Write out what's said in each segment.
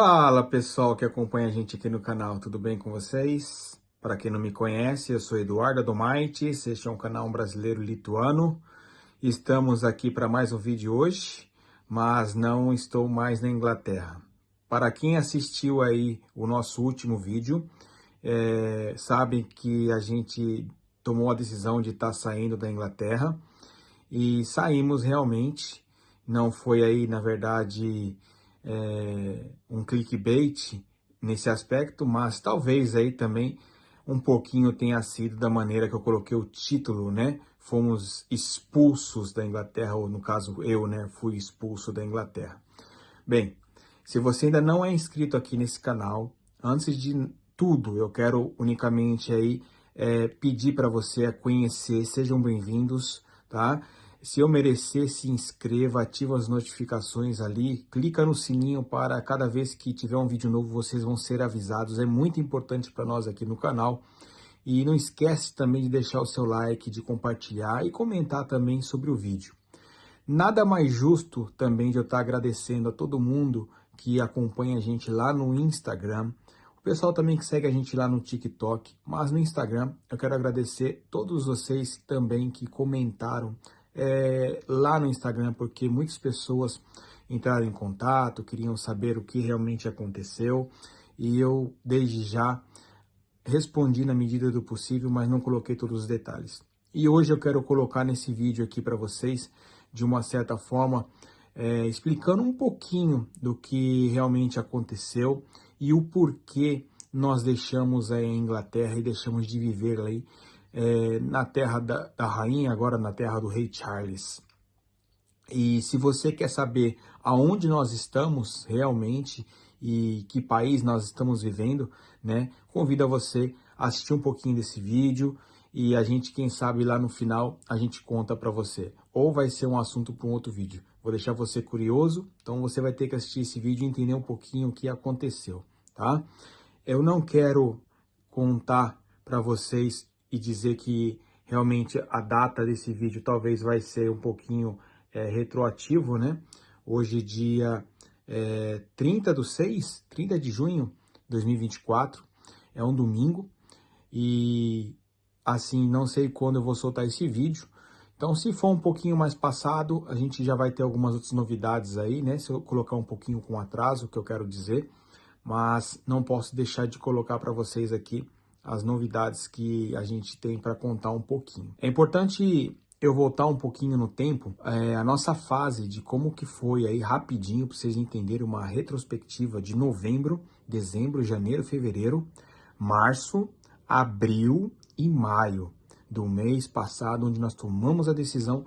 Fala pessoal que acompanha a gente aqui no canal, tudo bem com vocês? Para quem não me conhece, eu sou Eduardo Adomaitis, este é um canal brasileiro lituano. Estamos aqui para mais um vídeo hoje, mas não estou mais na Inglaterra. Para quem assistiu aí o nosso último vídeo, sabe que a gente tomou a decisão de estar saindo da Inglaterra e saímos realmente. Não foi aí, na verdade, um clickbait nesse aspecto, mas talvez aí também um pouquinho tenha sido da maneira que eu coloquei o título, né? Fomos expulsos da Inglaterra, ou no caso eu, né, fui expulso da Inglaterra. Bem, se você ainda não é inscrito aqui nesse canal, antes de tudo, eu quero unicamente aí pedir para você a conhecer, sejam bem-vindos, tá? Se eu merecer, se inscreva, ativa as notificações ali, clica no sininho para cada vez que tiver um vídeo novo, vocês vão ser avisados. É muito importante para nós aqui no canal. E não esquece também de deixar o seu like, de compartilhar e comentar também sobre o vídeo. Nada mais justo também de eu estar agradecendo a todo mundo que acompanha a gente lá no Instagram, o pessoal também que segue a gente lá no TikTok, mas no Instagram eu quero agradecer todos vocês também que comentaram lá no Instagram, porque muitas pessoas entraram em contato, queriam saber o que realmente aconteceu, e eu desde já respondi na medida do possível, mas não coloquei todos os detalhes. E hoje eu quero colocar nesse vídeo aqui para vocês, de uma certa forma, explicando um pouquinho do que realmente aconteceu e o porquê nós deixamos a Inglaterra e deixamos de viver aí na terra da rainha, agora na terra do rei Charles. E se você quer saber aonde nós estamos realmente e que país nós estamos vivendo, né, convido a você a assistir um pouquinho desse vídeo e a gente, quem sabe lá no final, a gente conta para você. Ou vai ser um assunto para um outro vídeo. Vou deixar você curioso, então você vai ter que assistir esse vídeo e entender um pouquinho o que aconteceu, tá? Eu não quero contar para vocês e dizer que realmente a data desse vídeo talvez vai ser um pouquinho retroativo, né? Hoje dia 30 de junho de 2024, é um domingo, e assim, não sei quando eu vou soltar esse vídeo. Então, se for um pouquinho mais passado, a gente já vai ter algumas outras novidades aí, né? Se eu colocar um pouquinho com atraso, o que eu quero dizer, mas não posso deixar de colocar para vocês aqui as novidades que a gente tem para contar um pouquinho. É importante eu voltar um pouquinho no tempo, a nossa fase de como que foi aí rapidinho, para vocês entenderem, uma retrospectiva de novembro, dezembro, janeiro, fevereiro, março, abril e maio do mês passado, onde nós tomamos a decisão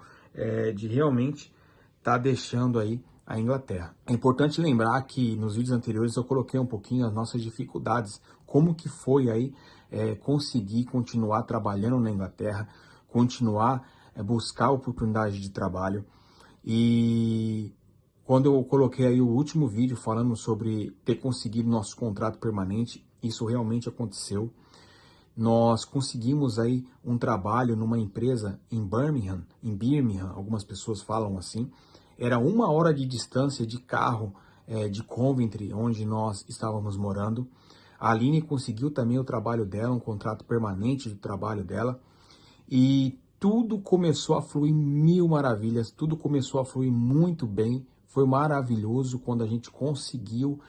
de realmente estar deixando aí a Inglaterra. É importante lembrar que nos vídeos anteriores eu coloquei um pouquinho as nossas dificuldades, como que foi aí conseguir continuar trabalhando na Inglaterra, continuar buscar oportunidade de trabalho. E quando eu coloquei aí o último vídeo falando sobre ter conseguido nosso contrato permanente, isso realmente aconteceu. Nós conseguimos aí um trabalho numa empresa em Birmingham, algumas pessoas falam assim. Era 1 hora de distância de carro de Coventry, onde nós estávamos morando. A Aline conseguiu também o trabalho dela, um contrato permanente de trabalho dela. E tudo começou a fluir mil maravilhas, tudo começou a fluir muito bem. Foi maravilhoso quando a gente conseguiu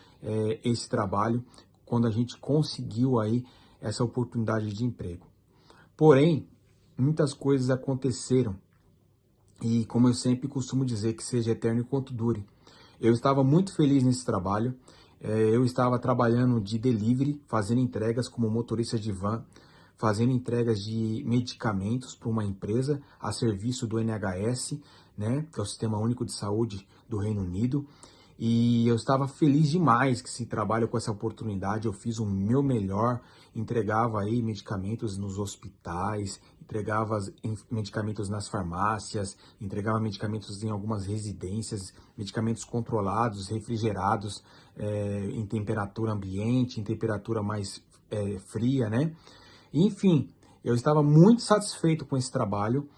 esse trabalho, quando a gente conseguiu aí essa oportunidade de emprego. Porém, muitas coisas aconteceram e, como eu sempre costumo dizer, que seja eterno enquanto dure. Eu estava muito feliz nesse trabalho, eu estava trabalhando de delivery, fazendo entregas como motorista de van, fazendo entregas de medicamentos para uma empresa a serviço do NHS, né, que é o Sistema Único de Saúde do Reino Unido. E eu estava feliz demais que esse trabalho, com essa oportunidade, eu fiz o meu melhor, entregava aí medicamentos nos hospitais, entregava medicamentos nas farmácias, entregava medicamentos em algumas residências, medicamentos controlados, refrigerados, em temperatura ambiente, em temperatura mais fria, né? Enfim, eu estava muito satisfeito com esse trabalho.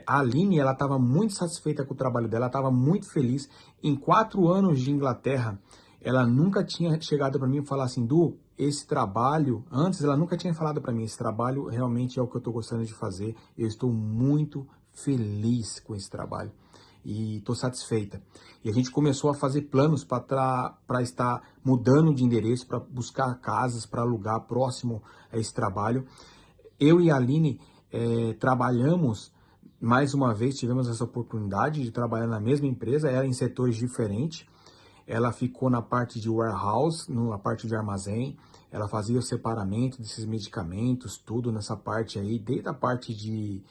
A Aline, ela estava muito satisfeita com o trabalho dela, estava muito feliz. Em 4 anos de Inglaterra, ela nunca tinha chegado para mim e falado assim, Du, esse trabalho, antes ela nunca tinha falado para mim, esse trabalho realmente é o que eu estou gostando de fazer, eu estou muito feliz com esse trabalho e estou satisfeita. E a gente começou a fazer planos para estar mudando de endereço, para buscar casas para alugar próximo a esse trabalho. Eu e a Aline trabalhamos, mais uma vez, tivemos essa oportunidade de trabalhar na mesma empresa, ela em setores diferentes. Ela ficou na parte de warehouse, na parte de armazém. Ela fazia o separamento desses medicamentos, tudo nessa parte aí, desde a parte de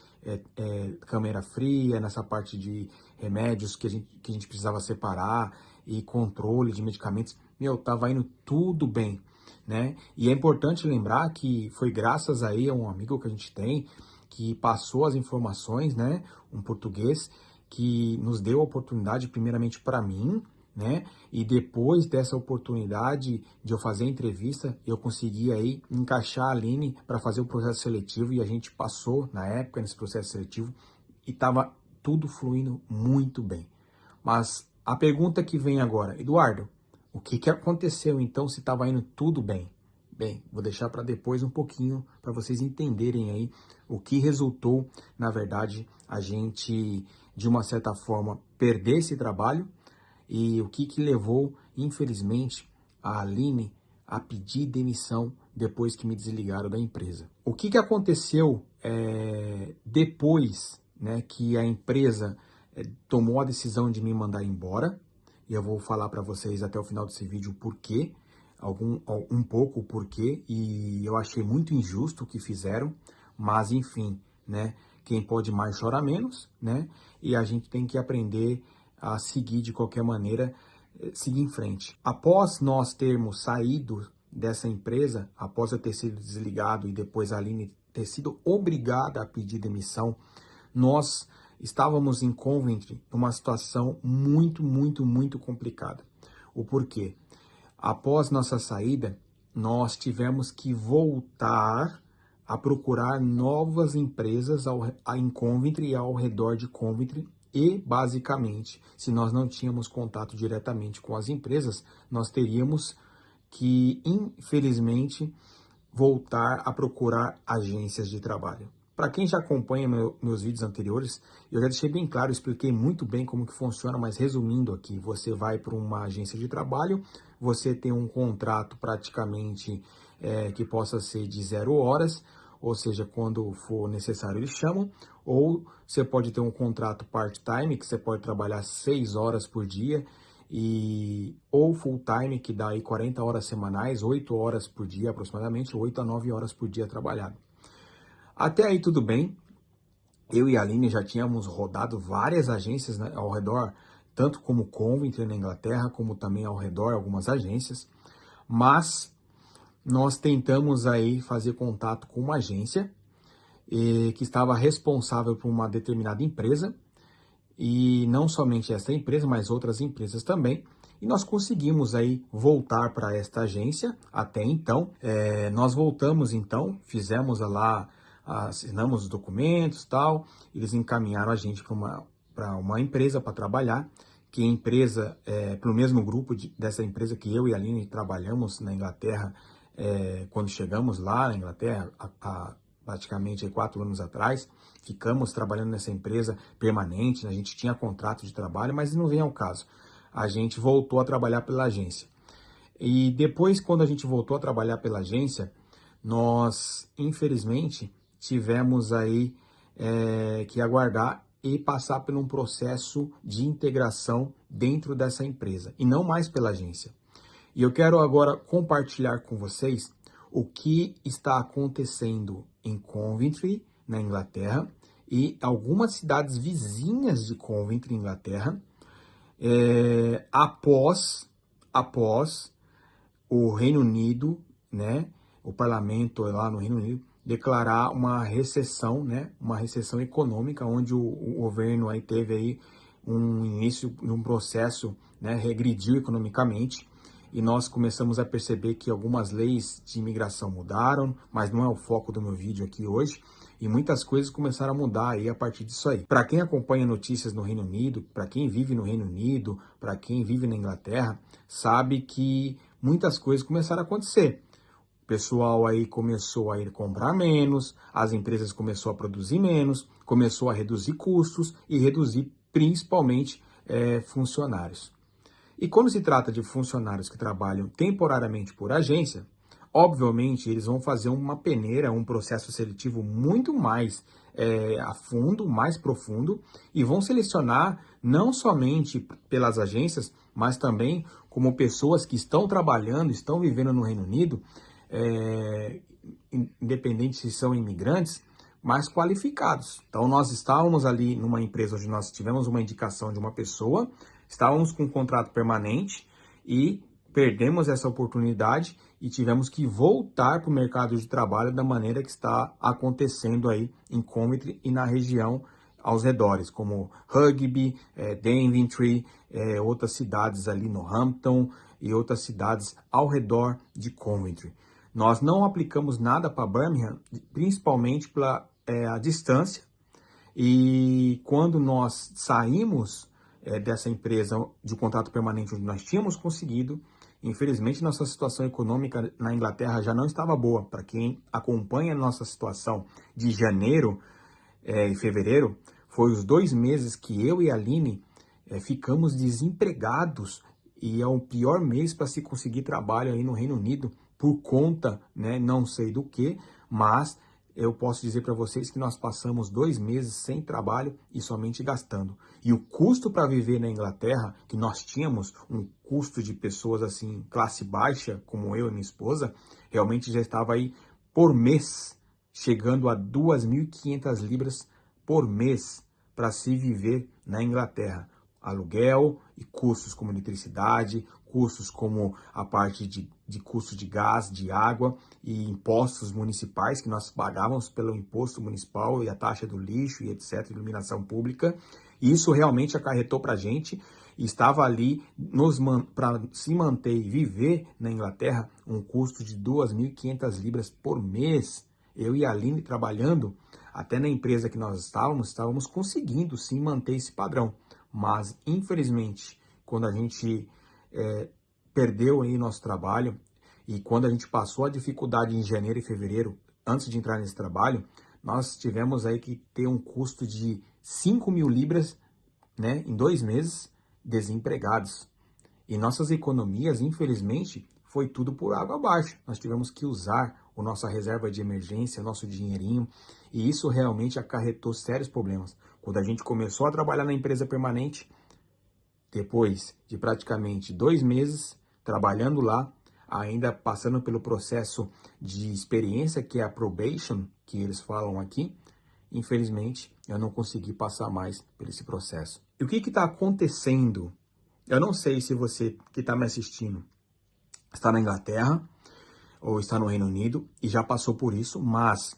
câmera fria, nessa parte de remédios que a gente precisava separar e controle de medicamentos. Meu, tava indo tudo bem, né? E é importante lembrar que foi graças aí a um amigo que a gente tem, que passou as informações, né? Um português, que nos deu a oportunidade, primeiramente para mim, né? E depois dessa oportunidade de eu fazer a entrevista, eu consegui aí encaixar a Aline para fazer o processo seletivo e a gente passou na época nesse processo seletivo e estava tudo fluindo muito bem. Mas a pergunta que vem agora, Eduardo, o que aconteceu então se estava indo tudo bem? Bem, vou deixar para depois um pouquinho para vocês entenderem aí o que resultou, na verdade, a gente, de uma certa forma, perder esse trabalho e o que levou, infelizmente, a Aline a pedir demissão depois que me desligaram da empresa. O que aconteceu depois, né, que a empresa tomou a decisão de me mandar embora, e eu vou falar para vocês até o final desse vídeo o porquê, um pouco o porquê, e eu achei muito injusto o que fizeram, mas enfim, né, quem pode mais chora menos, né, e a gente tem que aprender a seguir de qualquer maneira, seguir em frente. Após nós termos saído dessa empresa, após eu ter sido desligado e depois a Aline ter sido obrigada a pedir demissão, nós estávamos em Coventry numa situação muito, muito, muito complicada. O porquê? Após nossa saída, nós tivemos que voltar a procurar novas empresas em Coventry e ao redor de Coventry. E, basicamente, se nós não tínhamos contato diretamente com as empresas, nós teríamos que, infelizmente, voltar a procurar agências de trabalho. Para quem já acompanha meus vídeos anteriores, eu já deixei bem claro, expliquei muito bem como que funciona, mas resumindo aqui, você vai para uma agência de trabalho, você tem um contrato praticamente que possa ser de 0 horas, ou seja, quando for necessário eles chamam, ou você pode ter um contrato part-time, que você pode trabalhar 6 horas por dia, ou full-time, que dá aí 40 horas semanais, 8 horas por dia aproximadamente, 8 a 9 horas por dia trabalhado. Até aí tudo bem, eu e a Aline já tínhamos rodado várias agências, né, ao redor, tanto como Coventry na Inglaterra, como também ao redor algumas agências, mas nós tentamos aí fazer contato com uma agência que estava responsável por uma determinada empresa, e não somente essa empresa, mas outras empresas também, e nós conseguimos aí voltar para esta agência. Até então, nós voltamos então, fizemos lá, assinamos os documentos e tal, eles encaminharam a gente para uma empresa para trabalhar, que a empresa, para o mesmo grupo dessa empresa que eu e a Aline trabalhamos na Inglaterra, quando chegamos lá na Inglaterra, praticamente 4 anos atrás, ficamos trabalhando nessa empresa permanente, a gente tinha contrato de trabalho, mas não vem ao caso. A gente voltou a trabalhar pela agência. E depois, quando a gente voltou a trabalhar pela agência, nós, infelizmente, tivemos aí que aguardar e passar por um processo de integração dentro dessa empresa, e não mais pela agência. E eu quero agora compartilhar com vocês o que está acontecendo em Coventry, na Inglaterra, e algumas cidades vizinhas de Coventry, Inglaterra, após o Reino Unido, né, o parlamento lá no Reino Unido, declarar uma recessão, né, uma recessão econômica, onde o governo aí teve aí um início de um processo, né, regrediu economicamente, e nós começamos a perceber que algumas leis de imigração mudaram, mas não é o foco do meu vídeo aqui hoje, e muitas coisas começaram a mudar aí a partir disso aí. Para quem acompanha notícias no Reino Unido, para quem vive no Reino Unido, para quem vive na Inglaterra, sabe que muitas coisas começaram a acontecer. O pessoal aí começou a ir comprar menos, as empresas começaram a produzir menos, começou a reduzir custos e reduzir principalmente funcionários. E quando se trata de funcionários que trabalham temporariamente por agência, obviamente eles vão fazer uma peneira, um processo seletivo muito mais a fundo, mais profundo, e vão selecionar não somente pelas agências, mas também como pessoas que estão trabalhando, estão vivendo no Reino Unido, independente se são imigrantes, mais qualificados. Então nós estávamos ali numa empresa onde nós tivemos uma indicação de uma pessoa, estávamos com um contrato permanente e perdemos essa oportunidade e tivemos que voltar para o mercado de trabalho da maneira que está acontecendo aí em Coventry e na região aos redores, como Rugby, Daventry, outras cidades ali no Hampton e outras cidades ao redor de Coventry. Nós não aplicamos nada para Birmingham, principalmente pela a distância, e quando nós saímos dessa empresa de contrato permanente onde nós tínhamos conseguido, infelizmente nossa situação econômica na Inglaterra já não estava boa. Para quem acompanha a nossa situação de janeiro e fevereiro, foi os 2 meses que eu e a Aline ficamos desempregados, e é o pior mês para se conseguir trabalho aí no Reino Unido, por conta, não sei do que, mas eu posso dizer para vocês que nós passamos 2 meses sem trabalho e somente gastando. E o custo para viver na Inglaterra, que nós tínhamos um custo de pessoas assim, classe baixa, como eu e minha esposa, realmente já estava aí por mês, chegando a 2.500 libras por mês para se viver na Inglaterra. Aluguel e custos como eletricidade, custos como a parte de custo de gás, de água e impostos municipais que nós pagávamos pelo imposto municipal e a taxa do lixo e etc, iluminação pública. E isso realmente acarretou para a gente e estava ali para se manter e viver na Inglaterra um custo de 2.500 libras por mês. Eu e a Aline trabalhando, até na empresa que nós estávamos conseguindo sim manter esse padrão. Mas, infelizmente, quando a gente perdeu aí nosso trabalho e quando a gente passou a dificuldade em janeiro e fevereiro, antes de entrar nesse trabalho, nós tivemos aí que ter um custo de 5.000 libras, em 2 meses, desempregados. E nossas economias, infelizmente, foi tudo por água abaixo. Nós tivemos que usar a nossa reserva de emergência, o nosso dinheirinho, e isso realmente acarretou sérios problemas. Quando a gente começou a trabalhar na empresa permanente, depois de praticamente 2 meses trabalhando lá, ainda passando pelo processo de experiência, que é a probation, que eles falam aqui, infelizmente, eu não consegui passar mais por esse processo. E o que está acontecendo? Eu não sei se você que está me assistindo está na Inglaterra ou está no Reino Unido e já passou por isso, mas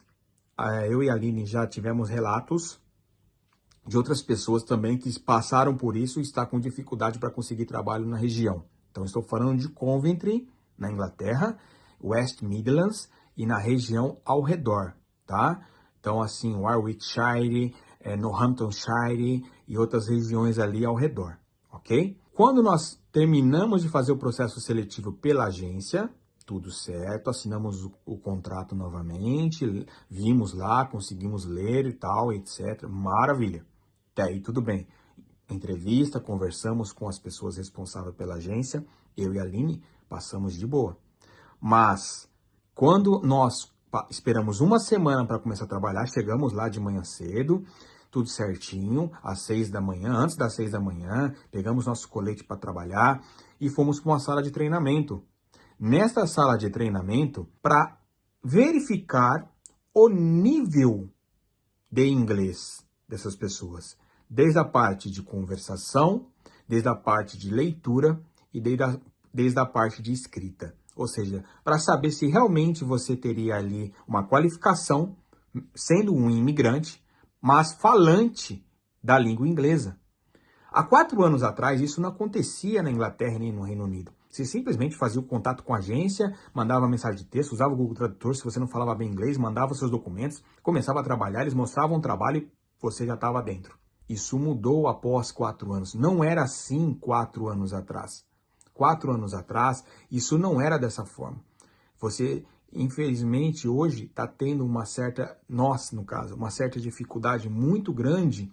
eu e a Aline já tivemos relatos de outras pessoas também que passaram por isso e estão com dificuldade para conseguir trabalho na região. Então, estou falando de Coventry, na Inglaterra, West Midlands e na região ao redor, tá? Então, assim, Warwickshire, Northamptonshire e outras regiões ali ao redor, ok? Quando nós terminamos de fazer o processo seletivo pela agência, tudo certo, assinamos o contrato novamente, vimos lá, conseguimos ler e tal, etc. Maravilha. Até aí tudo bem. Entrevista, conversamos com as pessoas responsáveis pela agência, eu e a Aline passamos de boa. Mas quando nós esperamos 1 semana para começar a trabalhar, chegamos lá de manhã cedo, tudo certinho, às 6 da manhã, antes das 6 da manhã, pegamos nosso colete para trabalhar e fomos para uma sala de treinamento. Nesta sala de treinamento, para verificar o nível de inglês dessas pessoas, desde a parte de conversação, desde a parte de leitura e desde a parte de escrita. Ou seja, para saber se realmente você teria ali uma qualificação, sendo um imigrante, mas falante da língua inglesa. Há 4 anos atrás, isso não acontecia na Inglaterra nem no Reino Unido. Você simplesmente fazia o contato com a agência, mandava mensagem de texto, usava o Google Tradutor, se você não falava bem inglês, mandava seus documentos, começava a trabalhar, eles mostravam o trabalho e você já estava dentro. Isso mudou após 4 anos. Não era assim 4 anos atrás. 4 anos atrás, isso não era dessa forma. Você, infelizmente, hoje está tendo uma certa, nós no caso, uma certa dificuldade muito grande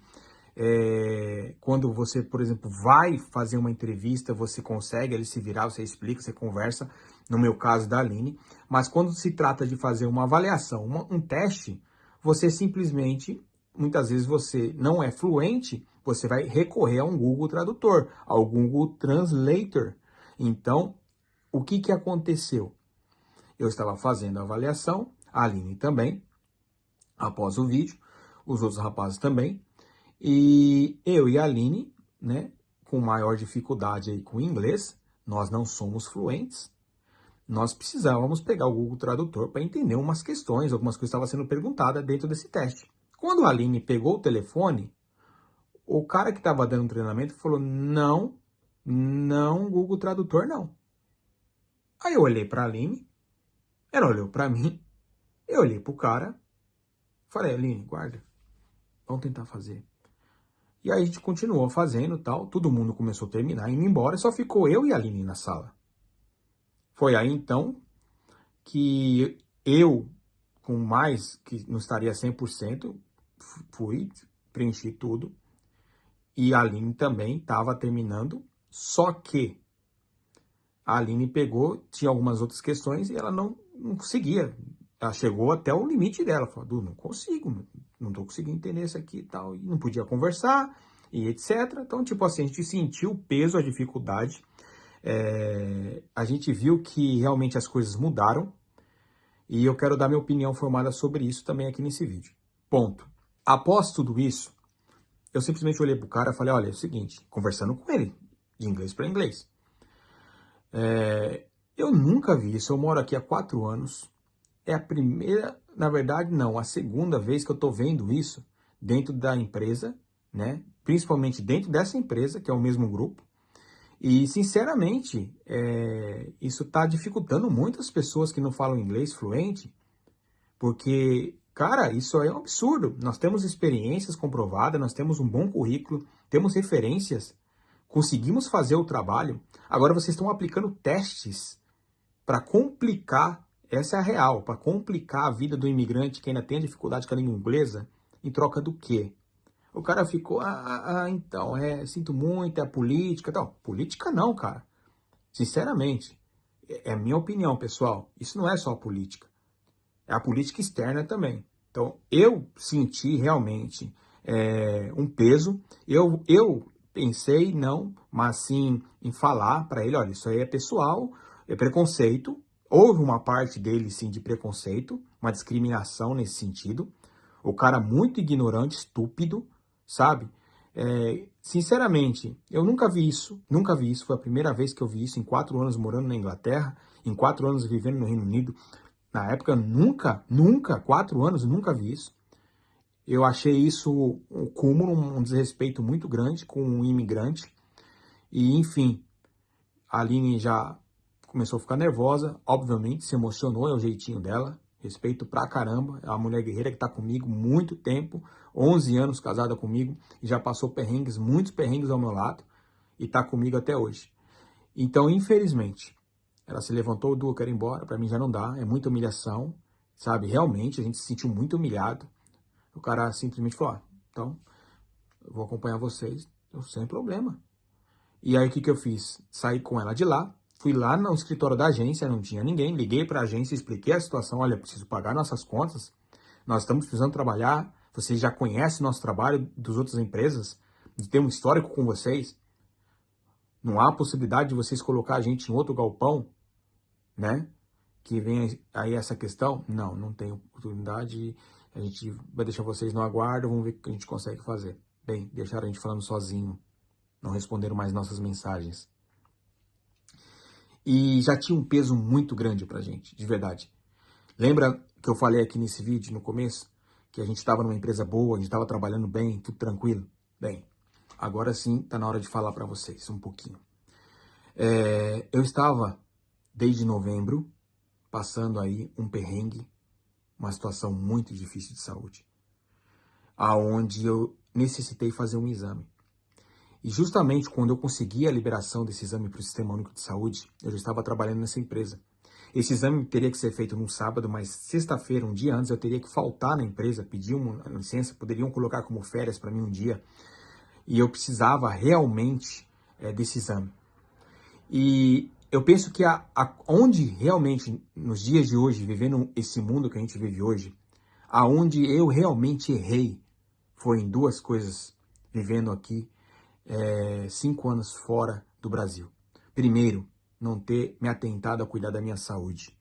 quando você, por exemplo, vai fazer uma entrevista, você consegue ele se virar, você explica, você conversa, no meu caso da Aline, mas quando se trata de fazer uma avaliação, um teste, você simplesmente, muitas vezes você não é fluente, você vai recorrer a um Google Tradutor, ao Google Translator. Então, o que aconteceu? Eu estava fazendo a avaliação, a Aline também, após o vídeo, os outros rapazes também, e eu e a Aline, né, com maior dificuldade aí com o inglês, nós não somos fluentes, nós precisávamos pegar o Google Tradutor para entender umas questões, algumas coisas estavam sendo perguntadas dentro desse teste. Quando a Aline pegou o telefone, o cara que estava dando o treinamento falou, não, Google Tradutor não. Aí eu olhei para a Aline, ela olhou para mim, eu olhei para o cara, falei, Aline, guarda, vamos tentar fazer. E aí a gente continuou fazendo tal, todo mundo começou a terminar, indo embora, só ficou eu e a Aline na sala. Foi aí então que eu, com mais, que não estaria 100%, fui, preenchi tudo, e a Aline também estava terminando, só que a Aline pegou, tinha algumas outras questões e ela não conseguia. Ela chegou até o limite dela, falou, Du, não consigo, não estou conseguindo entender isso aqui e tal, e não podia conversar, e etc. Então, tipo assim, a gente sentiu o peso, a dificuldade, a gente viu que realmente as coisas mudaram, e eu quero dar minha opinião formada sobre isso também aqui nesse vídeo. Ponto. Após tudo isso, eu simplesmente olhei pro cara e falei, olha, é o seguinte, conversando com ele, de inglês para inglês. Eu nunca vi isso, eu moro aqui há 4 anos, é a primeira, na verdade não, a segunda vez que eu tô vendo isso dentro da empresa, né? Principalmente dentro dessa empresa, que é o mesmo grupo. E, sinceramente, isso está dificultando muitas pessoas que não falam inglês fluente, porque, cara, isso aí é um absurdo. Nós temos experiências comprovadas, nós temos um bom currículo, temos referências, conseguimos fazer o trabalho. Agora vocês estão aplicando testes para complicar, essa é a real, para complicar a vida do imigrante que ainda tem dificuldade com a língua inglesa, em troca do quê? O cara ficou, então, sinto muito, é política, não, política não, cara. Sinceramente, é a minha opinião, pessoal. Isso não é só a política, é a política externa também. Então, eu senti realmente um peso. Eu pensei, não, mas sim em falar para ele, olha, isso aí é pessoal, é preconceito. Houve uma parte dele, sim, de preconceito, uma discriminação nesse sentido. O cara muito ignorante, estúpido, sabe? Sinceramente, eu nunca vi isso, foi a primeira vez que eu vi isso em 4 anos morando na Inglaterra, em 4 anos vivendo no Reino Unido. Na época, nunca, 4 anos, nunca vi isso. Eu achei isso um cúmulo, um desrespeito muito grande com um imigrante. E, enfim, a Aline já começou a ficar nervosa, obviamente, se emocionou, é o jeitinho dela. Respeito pra caramba, é uma mulher guerreira que tá comigo muito tempo, 11 anos casada comigo, e já passou perrengues, muitos perrengues ao meu lado, e tá comigo até hoje. Então, infelizmente, ela se levantou, Du, eu quero ir embora, pra mim já não dá, é muita humilhação, sabe? Realmente, a gente se sentiu muito humilhado. O cara simplesmente falou, então, eu vou acompanhar vocês, sem problema. E aí, o que eu fiz? Saí com ela de lá, fui lá no escritório da agência, não tinha ninguém, liguei para a agência, expliquei a situação, olha, preciso pagar nossas contas, nós estamos precisando trabalhar, vocês já conhecem nosso trabalho das outras empresas, de ter um histórico com vocês, não há possibilidade de vocês colocar a gente em outro galpão, né? Que vem aí essa questão? Não, não tem oportunidade, a gente vai deixar vocês no aguardo, vamos ver o que a gente consegue fazer. Bem, deixaram a gente falando sozinho, não responderam mais nossas mensagens. E já tinha um peso muito grande pra gente, de verdade. Lembra que eu falei aqui nesse vídeo, no começo, que a gente estava numa empresa boa, a gente estava trabalhando bem, tudo tranquilo? Bem, agora sim tá na hora de falar pra vocês um pouquinho. Eu estava, desde novembro, passando aí um perrengue, uma situação muito difícil de saúde, aonde eu necessitei fazer um exame. E justamente quando eu consegui a liberação desse exame para o Sistema Único de Saúde, eu já estava trabalhando nessa empresa. Esse exame teria que ser feito num sábado, mas sexta-feira, um dia antes, eu teria que faltar na empresa, pedir uma licença, poderiam colocar como férias para mim um dia, e eu precisava realmente desse exame. E eu penso que onde realmente, nos dias de hoje, vivendo esse mundo que a gente vive hoje, aonde eu realmente errei, foi em duas coisas, vivendo aqui 5 anos fora do Brasil. Primeiro, não ter me atentado a cuidar da minha saúde.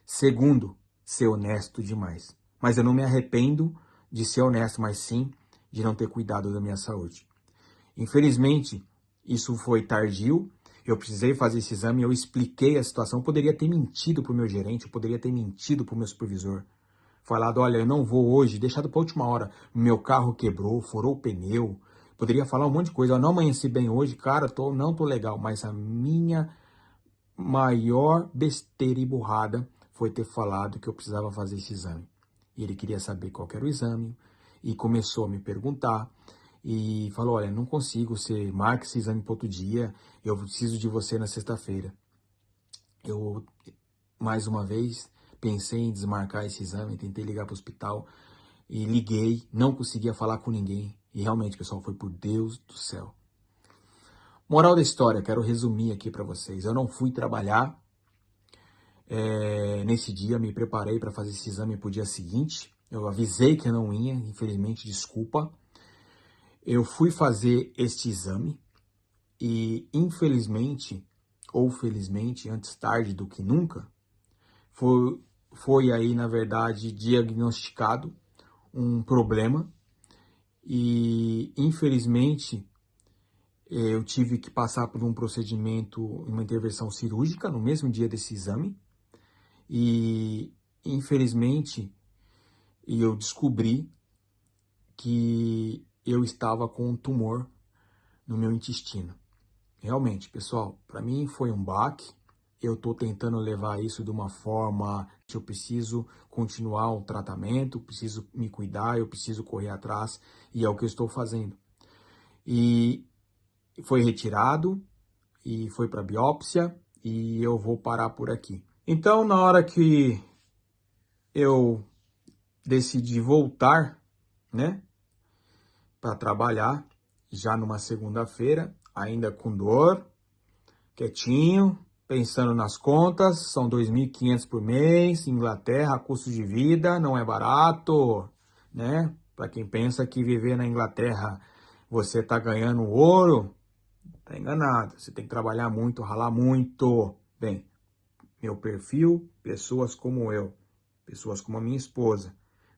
Segundo, ser honesto demais. Mas eu não me arrependo de ser honesto, mas sim de não ter cuidado da minha saúde. Infelizmente, isso foi tardio. Eu precisei fazer esse exame, eu expliquei a situação. Eu poderia ter mentido para o meu gerente, eu poderia ter mentido para o meu supervisor. Falado, olha, eu não vou hoje, deixado para a última hora. Meu carro quebrou, furou o pneu. Poderia falar um monte de coisa. Eu não amanheci bem hoje, cara, não tô legal. Mas a minha maior besteira e burrada foi ter falado que eu precisava fazer esse exame. E ele queria saber qual era o exame e começou a me perguntar e falou, olha, não consigo, você marca esse exame para outro dia, eu preciso de você na sexta-feira. Eu, mais uma vez, pensei em desmarcar esse exame, tentei ligar para o hospital e liguei, não conseguia falar com ninguém. E realmente, pessoal, foi por Deus do céu. Moral da história, quero resumir aqui para vocês. Eu não fui trabalhar nesse dia, me preparei para fazer esse exame para o dia seguinte. Eu avisei que eu não ia, infelizmente, desculpa. Eu fui fazer este exame e, infelizmente, ou felizmente, antes tarde do que nunca, foi aí, na verdade, diagnosticado um problema e, infelizmente, eu tive que passar por um procedimento, uma intervenção cirúrgica no mesmo dia desse exame e, infelizmente, eu descobri que eu estava com um tumor no meu intestino. Realmente, pessoal, para mim foi um baque. Eu estou tentando levar isso de uma forma que eu preciso continuar o tratamento, preciso me cuidar, eu preciso correr atrás e é o que eu estou fazendo. E foi retirado e foi para biópsia e eu vou parar por aqui. Então, na hora que eu decidi voltar, né, para trabalhar, já numa segunda-feira, ainda com dor, quietinho, pensando nas contas, são 2.500 por mês, Inglaterra, custo de vida, não é barato, né? Para quem pensa que viver na Inglaterra você tá ganhando ouro, tá enganado. Você tem que trabalhar muito, ralar muito. Bem, meu perfil, pessoas como eu, pessoas como a minha esposa.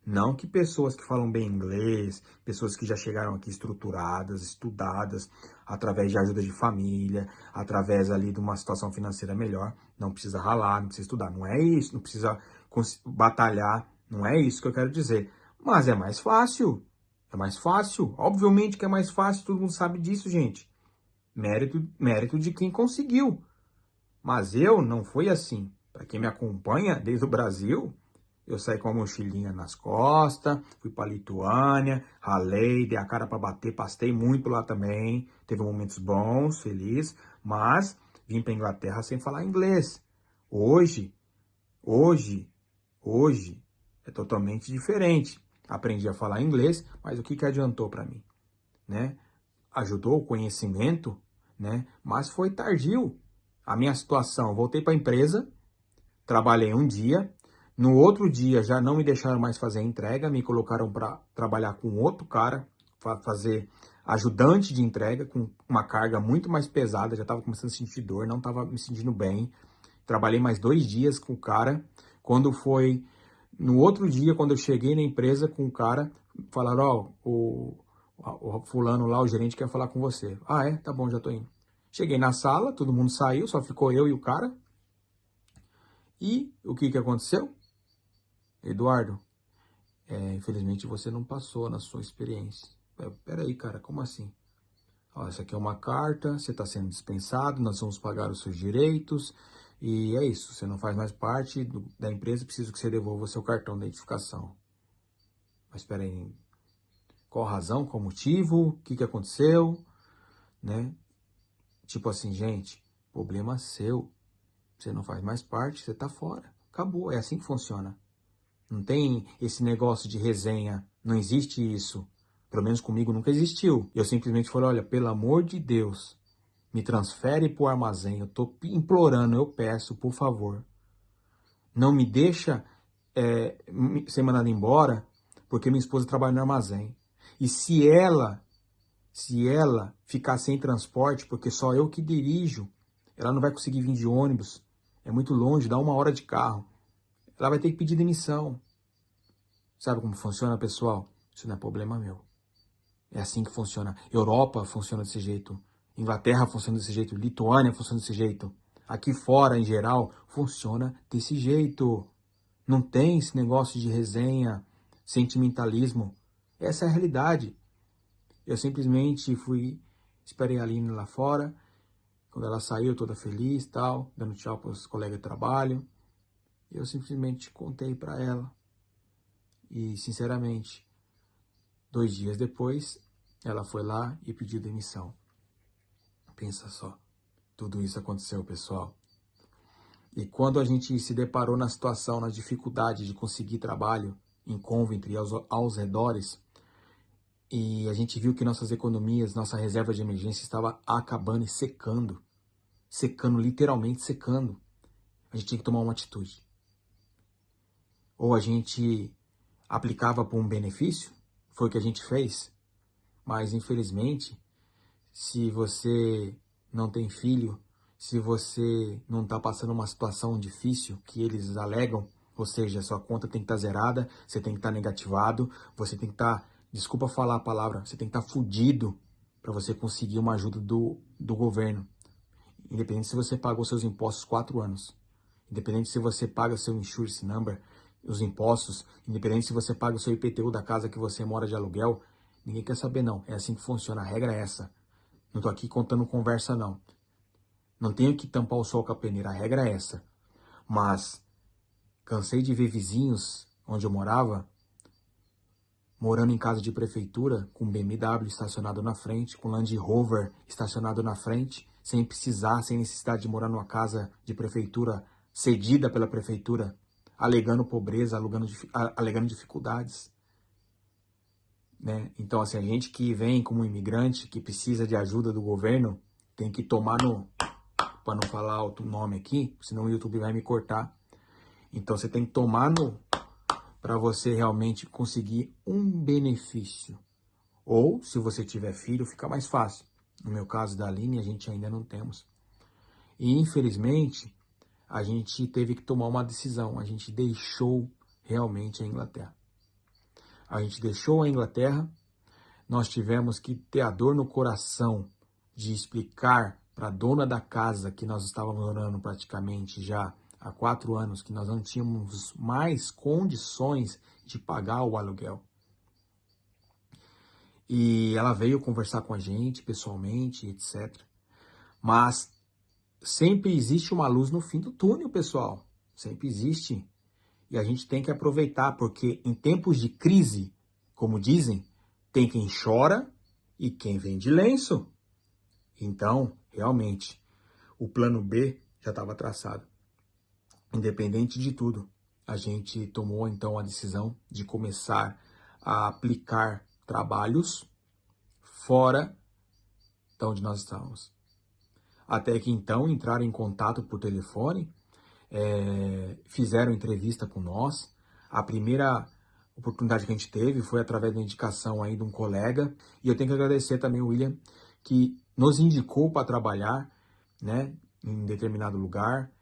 Não que pessoas que falam bem inglês, pessoas que já chegaram aqui estruturadas, estudadas, através de ajuda de família, através ali de uma situação financeira melhor, não precisa ralar, não precisa estudar. Não é isso, não precisa batalhar, não é isso que eu quero dizer. Mas é mais fácil, obviamente que é mais fácil, todo mundo sabe disso, gente. Mérito de quem conseguiu. Mas eu não foi assim. Para quem me acompanha desde o Brasil, eu saí com a mochilinha nas costas, fui para Lituânia, ralei, dei a cara para bater, pastei muito lá também, teve momentos bons, feliz, mas vim para Inglaterra sem falar inglês. Hoje, hoje, hoje é totalmente diferente. Aprendi a falar inglês, mas o que adiantou para mim, né? Ajudou o conhecimento, né? Mas foi tardio. A minha situação, voltei para a empresa, trabalhei um dia, no outro dia já não me deixaram mais fazer a entrega, me colocaram para trabalhar com outro cara, para fazer ajudante de entrega, com uma carga muito mais pesada, já estava começando a sentir dor, não estava me sentindo bem. Trabalhei mais 2 dias com o cara. Quando foi no outro dia, quando eu cheguei na empresa com o cara, falaram, ó, o fulano lá, o gerente quer falar com você. Ah, é? Tá bom, já tô indo. Cheguei na sala, todo mundo saiu, só ficou eu e o cara. E o que aconteceu? Eduardo, infelizmente você não passou na sua experiência. Peraí, cara, como assim? Ó, essa aqui é uma carta, você está sendo dispensado, nós vamos pagar os seus direitos, e é isso, você não faz mais parte da empresa, preciso que você devolva o seu cartão de identificação. Mas espera aí, qual razão, qual motivo, o que aconteceu, né? Tipo assim, gente, problema seu, você não faz mais parte, você tá fora, acabou, é assim que funciona. Não tem esse negócio de resenha, não existe isso. Pelo menos comigo nunca existiu. Eu simplesmente falei, olha, pelo amor de Deus, me transfere pro armazém, eu tô implorando, eu peço, por favor. Não me deixa ser mandado embora, porque minha esposa trabalha no armazém. E se ela ficar sem transporte, porque só eu que dirijo, ela não vai conseguir vir de ônibus, é muito longe, dá 1 hora de carro. Ela vai ter que pedir demissão. Sabe como funciona, pessoal? Isso não é problema meu. É assim que funciona. Europa funciona desse jeito. Inglaterra funciona desse jeito. Lituânia funciona desse jeito. Aqui fora, em geral, funciona desse jeito. Não tem esse negócio de resenha, sentimentalismo. Essa é a realidade. Eu simplesmente esperei a Aline lá fora. Quando ela saiu, toda feliz, tal, dando tchau para os colegas de trabalho. Eu simplesmente contei para ela. E, sinceramente, 2 dias depois, ela foi lá e pediu demissão. Pensa só, tudo isso aconteceu, pessoal. E quando a gente se deparou na situação, na dificuldade de conseguir trabalho em Coventry e aos redores, e a gente viu que nossas economias, nossa reserva de emergência estava acabando e secando. Secando, literalmente secando. A gente tinha que tomar uma atitude. Ou a gente aplicava por um benefício, foi o que a gente fez, mas infelizmente, se você não tem filho, se você não está passando uma situação difícil que eles alegam, ou seja, sua conta tem que estar zerada, você tem que estar negativado, você tem que estar, desculpa falar a palavra, você tem que estar fudido para você conseguir uma ajuda do governo. Independente se você pagou seus impostos 4 anos, independente se você paga seu insurance number, os impostos, independente se você paga o seu IPTU da casa que você mora de aluguel, ninguém quer saber não, é assim que funciona, a regra é essa. Não tô aqui contando conversa não. Não tenho que tampar o sol com a peneira, a regra é essa. Mas cansei de ver vizinhos onde eu morava, morando em casa de prefeitura, com BMW estacionado na frente, com Land Rover estacionado na frente, sem necessidade de morar numa casa de prefeitura cedida pela prefeitura, alegando pobreza, alegando dificuldades. Né? Então, assim, a gente que vem como imigrante, que precisa de ajuda do governo, tem que tomar para não falar outro nome aqui, senão o YouTube vai me cortar. Então, você tem que tomar para você realmente conseguir um benefício. Ou, se você tiver filho, fica mais fácil. No meu caso da Aline, a gente ainda não temos. E, infelizmente, a gente teve que tomar uma decisão. A gente deixou realmente a Inglaterra. A gente deixou a Inglaterra, nós tivemos que ter a dor no coração de explicar para a dona da casa que nós estávamos morando praticamente já há 4 anos, que nós não tínhamos mais condições de pagar o aluguel. E ela veio conversar com a gente pessoalmente, etc. Mas sempre existe uma luz no fim do túnel, pessoal. Sempre existe. E a gente tem que aproveitar, porque em tempos de crise, como dizem, tem quem chora e quem vende lenço. Então, realmente, o plano B já estava traçado. Independente de tudo, a gente tomou então a decisão de começar a aplicar trabalhos fora de onde nós estávamos. Até que então entraram em contato por telefone, fizeram entrevista com nós. A primeira oportunidade que a gente teve foi através da indicação aí de um colega. E eu tenho que agradecer também o William, que nos indicou para trabalhar, né, em determinado lugar.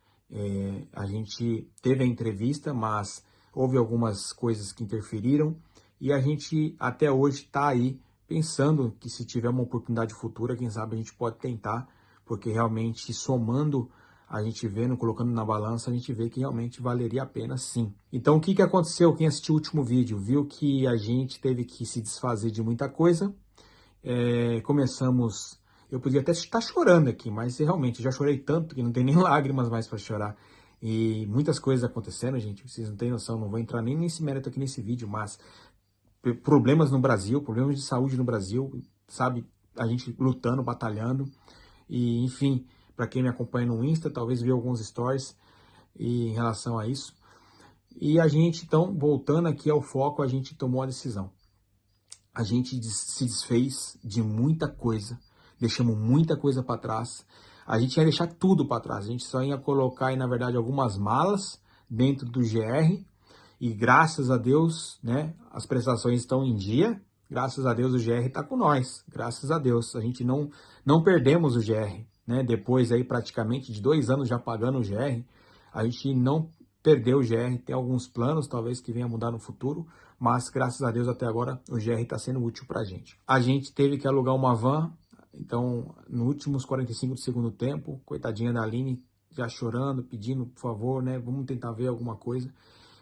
A gente teve a entrevista, mas houve algumas coisas que interferiram. E a gente até hoje está aí pensando que se tiver uma oportunidade futura, quem sabe a gente pode tentar, porque realmente somando, a gente vendo, colocando na balança, a gente vê que realmente valeria a pena sim. Então o que aconteceu? Quem assistiu o último vídeo viu que a gente teve que se desfazer de muita coisa. Começamos Eu podia até estar chorando aqui, mas realmente já chorei tanto que não tem nem lágrimas mais para chorar. E muitas coisas acontecendo, gente, vocês não têm noção, não vou entrar nem nesse mérito aqui nesse vídeo, mas problemas no Brasil, problemas de saúde no Brasil, sabe? A gente lutando, batalhando. E, enfim, para quem me acompanha no Insta, talvez viu alguns stories em relação a isso. E a gente, então, voltando aqui ao foco, a gente tomou a decisão. A gente se desfez de muita coisa, deixamos muita coisa para trás. A gente ia deixar tudo para trás, a gente só ia colocar aí, na verdade, algumas malas dentro do GR. E graças a Deus, né, as prestações estão em dia. Graças a Deus o GR está com nós. Graças a Deus, a gente não perdemos o GR, né? Depois aí praticamente de 2 anos já pagando o GR, a gente não perdeu o GR. Tem alguns planos, talvez, que venha mudar no futuro, mas graças a Deus até agora o GR está sendo útil para a gente. A gente teve que alugar uma van, então nos últimos 45 do segundo tempo, coitadinha da Aline já chorando, pedindo, por favor, né, vamos tentar ver alguma coisa.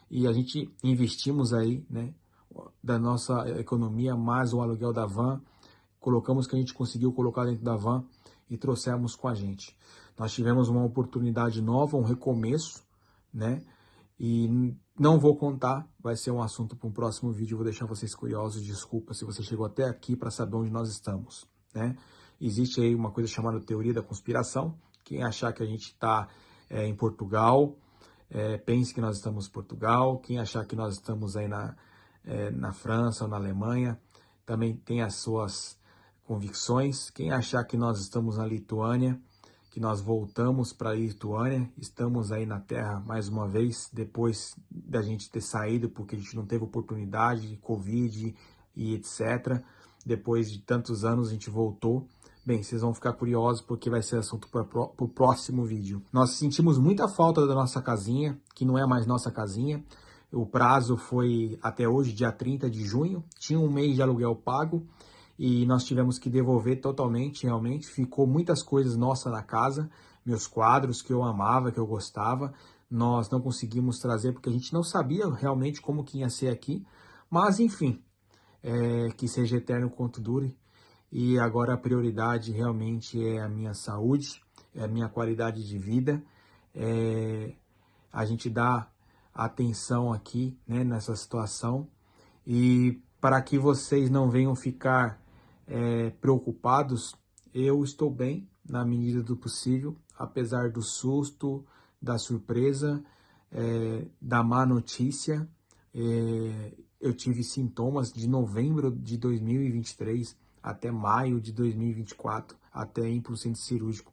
E a gente investimos aí, né, da nossa economia, mais o aluguel da van, colocamos o que a gente conseguiu colocar dentro da van e trouxemos com a gente. Nós tivemos uma oportunidade nova, um recomeço, né, e não vou contar, vai ser um assunto para um próximo vídeo, vou deixar vocês curiosos, desculpa se você chegou até aqui para saber onde nós estamos, né. Existe aí uma coisa chamada teoria da conspiração, quem achar que a gente está em Portugal, pense que nós estamos em Portugal. Quem achar que nós estamos aí na França ou na Alemanha, também tem as suas convicções. Quem achar que nós estamos na Lituânia, que nós voltamos para a Lituânia, estamos aí na Terra mais uma vez, depois da gente ter saído, porque a gente não teve oportunidade, Covid e etc. Depois de tantos anos a gente voltou. Bem, vocês vão ficar curiosos porque vai ser assunto para o próximo vídeo. Nós sentimos muita falta da nossa casinha, que não é mais nossa casinha. O prazo foi até hoje, dia 30 de junho. Tinha um mês de aluguel pago e nós tivemos que devolver totalmente, realmente. Ficou muitas coisas nossas na casa, meus quadros que eu amava, que eu gostava. Nós não conseguimos trazer porque a gente não sabia realmente como que ia ser aqui. Mas, enfim, que seja eterno quanto dure. E agora a prioridade realmente é a minha saúde, é a minha qualidade de vida. A gente dá atenção aqui, né, nessa situação. E para que vocês não venham ficar preocupados, eu estou bem na medida do possível, apesar do susto, da surpresa, da má notícia. Eu tive sintomas de novembro de 2023 até maio de 2024, até ir para o centro cirúrgico.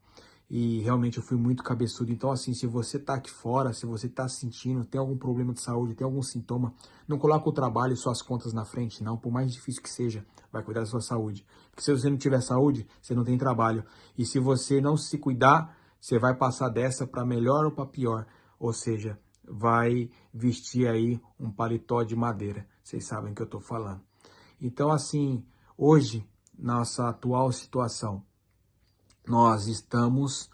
E realmente eu fui muito cabeçudo. Então, assim, se você tá aqui fora, se você tá sentindo, tem algum problema de saúde, tem algum sintoma, não coloca o trabalho e suas contas na frente, não. Por mais difícil que seja, vai cuidar da sua saúde. Porque se você não tiver saúde, você não tem trabalho. E se você não se cuidar, você vai passar dessa para melhor ou para pior. Ou seja, vai vestir aí um paletó de madeira. Vocês sabem o que eu tô falando. Então, assim, hoje, nossa atual situação, nós estamos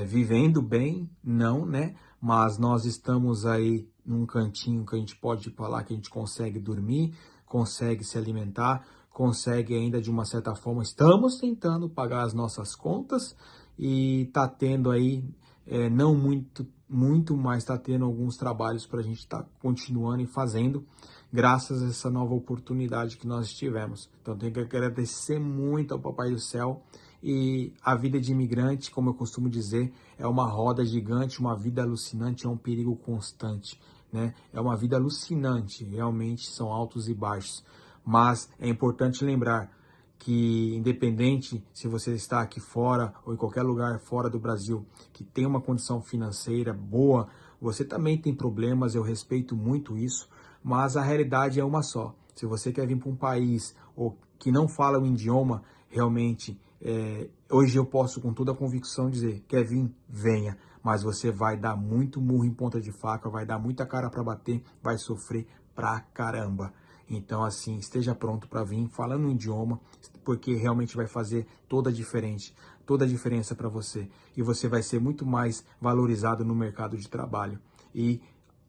vivendo bem, não, né? Mas nós estamos aí num cantinho que a gente pode falar que a gente consegue dormir, consegue se alimentar, consegue ainda de uma certa forma, estamos tentando pagar as nossas contas e tá tendo aí, não muito, mas tá tendo alguns trabalhos para a gente estar continuando e fazendo, graças a essa nova oportunidade que nós tivemos. Então tenho que agradecer muito ao Papai do Céu. E a vida de imigrante, como eu costumo dizer, é uma roda gigante, uma vida alucinante, é um perigo constante, né? É uma vida alucinante, realmente são altos e baixos. Mas é importante lembrar que, independente se você está aqui fora ou em qualquer lugar fora do Brasil, que tem uma condição financeira boa, você também tem problemas, eu respeito muito isso, mas a realidade é uma só. Se você quer vir para um país ou que não fala o idioma, realmente, hoje eu posso com toda a convicção dizer, quer vir, venha, mas você vai dar muito murro em ponta de faca, vai dar muita cara para bater, vai sofrer pra caramba. Então, assim, esteja pronto para vir falando um idioma, porque realmente vai fazer toda a diferença para você. E você vai ser muito mais valorizado no mercado de trabalho. E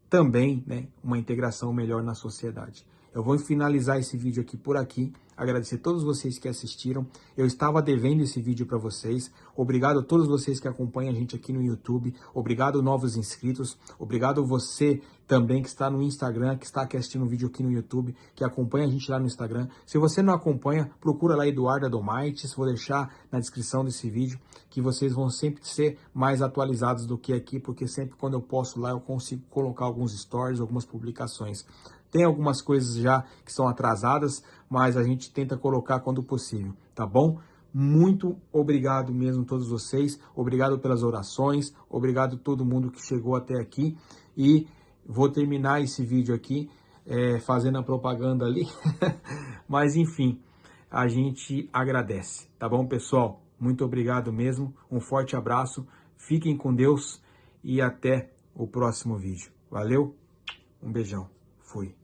também, né, uma integração melhor na sociedade. Eu vou finalizar esse vídeo aqui por aqui. Agradecer a todos vocês que assistiram. Eu estava devendo esse vídeo para vocês. Obrigado a todos vocês que acompanham a gente aqui no YouTube. Obrigado, novos inscritos. Obrigado você também que está no Instagram, que está aqui assistindo o vídeo aqui no YouTube, que acompanha a gente lá no Instagram. Se você não acompanha, procura lá Eduardo Adomaites. Vou deixar na descrição desse vídeo, que vocês vão sempre ser mais atualizados do que aqui, porque sempre quando eu posto lá eu consigo colocar alguns stories, algumas publicações. Tem algumas coisas já que são atrasadas, mas a gente tenta colocar quando possível, tá bom? Muito obrigado mesmo a todos vocês, obrigado pelas orações, obrigado a todo mundo que chegou até aqui, e vou terminar esse vídeo aqui fazendo a propaganda ali, mas enfim, a gente agradece, tá bom, pessoal? Muito obrigado mesmo, um forte abraço, fiquem com Deus e até o próximo vídeo. Valeu, um beijão, fui.